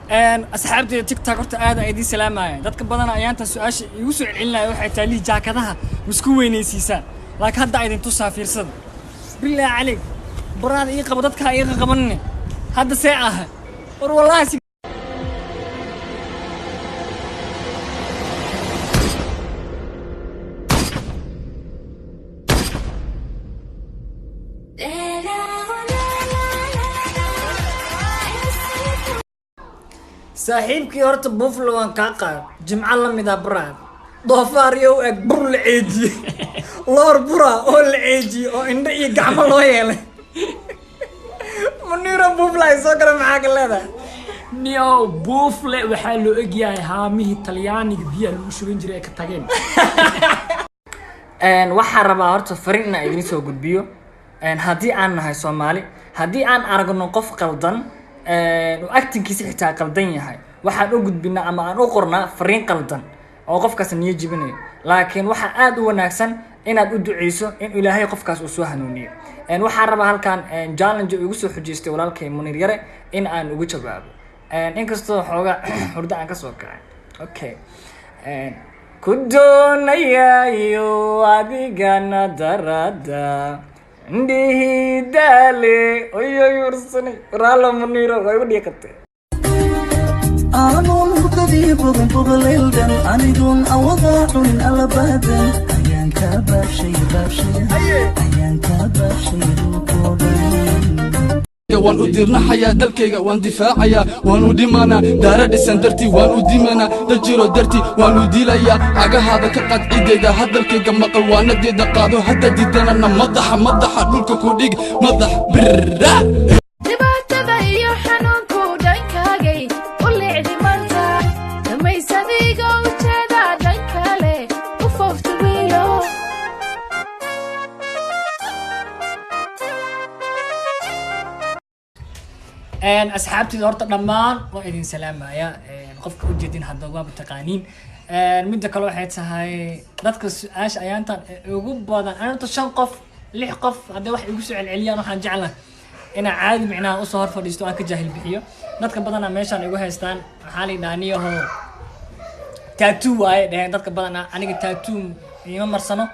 أصحابتي تيك توك horta aad ay idin salaamaayeen dadka badan ayaanta su'aasha igu soo celinaya waxay taali jaakadaha isku weynaysiisaan laakiin hadda idin tusaa fiirsada billaah caleeg baraad ii qabo dadka ii qabanne hadda see ah war wallahi صاحبك هرت بوفلو وان كاقا جمعة لمدا براد ضفار يو اك بر العيجي لور برا او العيجي او اندي يقعم الله يلي منيرا بوفلا يسوكر معاك الليدا نيو بوفلا وحالو اقياي هاميه طلياني ديا المشورين جري كتاقين waxaan rabaa horta fariin inaan idin soo gudbiyo haddii aan nahay Soomaali haddii aan aragno qof qaldan actingkiisa xitaa qaldan yahay waxaan u gudbinaa ama aan u qornaa fariin qaldan oo qofkaas niyad jibinayo laakiin waxa aad u wanaagsan inaad u duceyso in Ilaahay qofkaas uu soo hanuuniyo waxaan rabaa halkan challenge ugu soo xujeystay walaalkay Munir Yare in aan ugu jawaabo inkastoo xoogaa hurda aan ka soo kacay okay كدونيايو أديكنا دردا عندي دالي أيو يرسني رالا منيرة غير كتة أنا مرتدي بغليلدن أنا دون أوضاع من الأبدن أيان كبر شيء أيان كبر شيء وان وديرنا حياة دلكيغا وان دفاعيا وان وديمانا دارا ديسان درتي وان وديمانا دجيرو درتي وان وديلايا عاقا هذا كقاد إيديدا هدلكيغا مقل وانا ديدا قادو حتى ديدانا مضحا دولكا كوديق مضح برا دباتبا iyo xanuunku dhankagay u leexdi marta dhamaysadayga u jeeda dhankale u foofta wiilo أصحابتي هرت دمان وإذن سلام يا قف وجدين هذا واب تقانين مدة كل واحد سهاي نذكر عاش أيانتا يقول بعض أنا تشان قف لح قف هذا واحد يقول على العليا نحن جعله أنا عادي معنا أصهر فديستو أنا كجاهل بحيه نذكر بدنا ماشان يقول هستان حالي دانية هو تاتو واي ده نذكر بدنا أنا كتاتو يوم مرسنا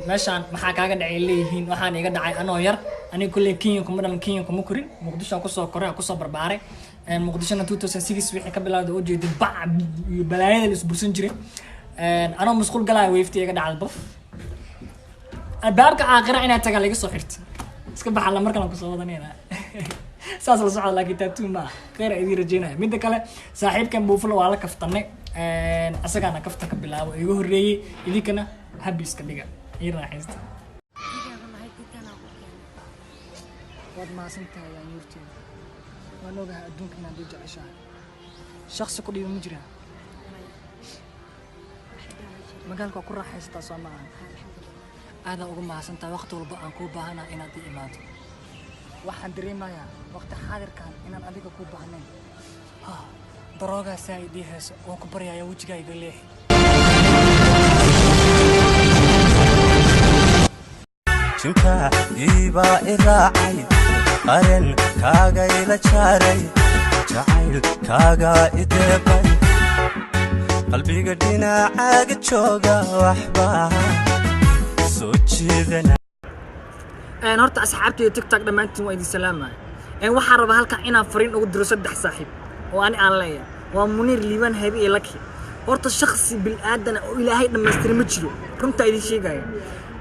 meeshaan maxaa kaaga dhacay leeyihiin waxaan iga dhacay anoo yar aniga kullee Kenya kuma dhalan Kenya kuma korin Muqdisho aan ku soo koray ku soo barbaaray Muqdisho 2006 wixii ka bilowday oo jeeday bac iyo balaayada is bursan jiray anoo masquul galay weeftii iga dhacay baf albaabka aakhira inay taga laga soo xirtay iska baxal la markan ku soo wadanayna saas la socod laakiin tattoo ma khayr ay rajeynaa midda kale saaxiibkan buuflo waa la kaftanay asagana kafta ka bilaabo igu horeeyay idinkana habis ka dhiga raaxaysta wad ma santahay aan yurti waan ogahay adduunka inaan jeceshahay shakhsi ku dhibo ma jira magaalka ku raaxaysta Soomaaliya aad ugu maasantahay waqti walba aan ku baahanahay inaad ii imaato waxaan dareemayaa waqti xaadirkan inaan adiga ku baahnayn darooga saayidii heeso oo ku baryaaya wajigayga leeyahay شوكا إيبا إراعي قرن كاغا إلا شاري جعيل كاغا إدبي قلبي قدينا عاقد شوقا وحبا سوتشي ذنا أنا هرت أصحابتي تيك توك لما أنتم وإيدي سلامة أنا وحرب هالك أنا فرين أقدر أصدق صاحب وأنا عليا ومنير ليبان هبي لك هرت الشخص بالآدم وإلهي لما يستلمتشلو كنت أيدي شيء جاي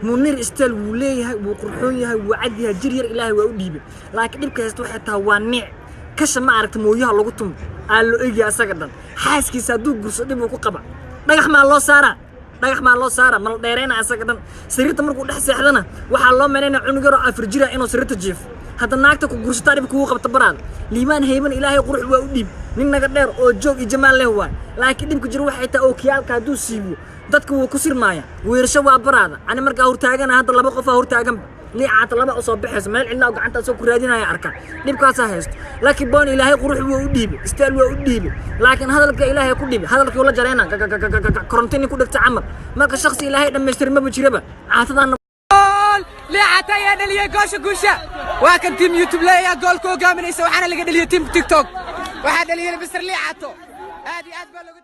منير استل وليه وقرحويه وعديها جرير إلهي وأديبه لكن يبقى يستوى حتى وانع كش ما عرفت مويها لقطهم قال له إيجي أسقطن حاسس كي صدوق قصدي وكو قبع نجح مع الله سارة من ديرين أسقطن سريرت مركو دحس حدنا وحال الله منين عنقرا أفرجيرا إنه سريرت جيف هذا ناقتك وقرصتاري بكو قبط بران ليمان هيمن إلهي قرح وأديب نين نقدر أو جوج إجمال له هو لكن يمكن جروح حتى أو كيال كادو سيبو dadku wuu ku sirmaaya weersho waa baraada ana marka hortaagan hadda laba qof hortaagan liicaad laba oo soo bixis meel cidna gacanta soo ku raadinaya arka dibkaas haysto laakiin boon ilaahay qurux wuu u dhiibay istaal wuu u dhiibay laakiin hadalka ilaahay ku dhiibay hadalkii la jareena korontiin ku dhigta camal marka shakhsi ilaahay dhameystir ma jiraba caatadan liicaad ayaa dhaliyay goosha waa kan team YouTube leeyahay goolka hogaaminaysa waxaana laga dhaliyay team TikTok waxaa dhaliyay bisir liicato aad iyo aad baa loogu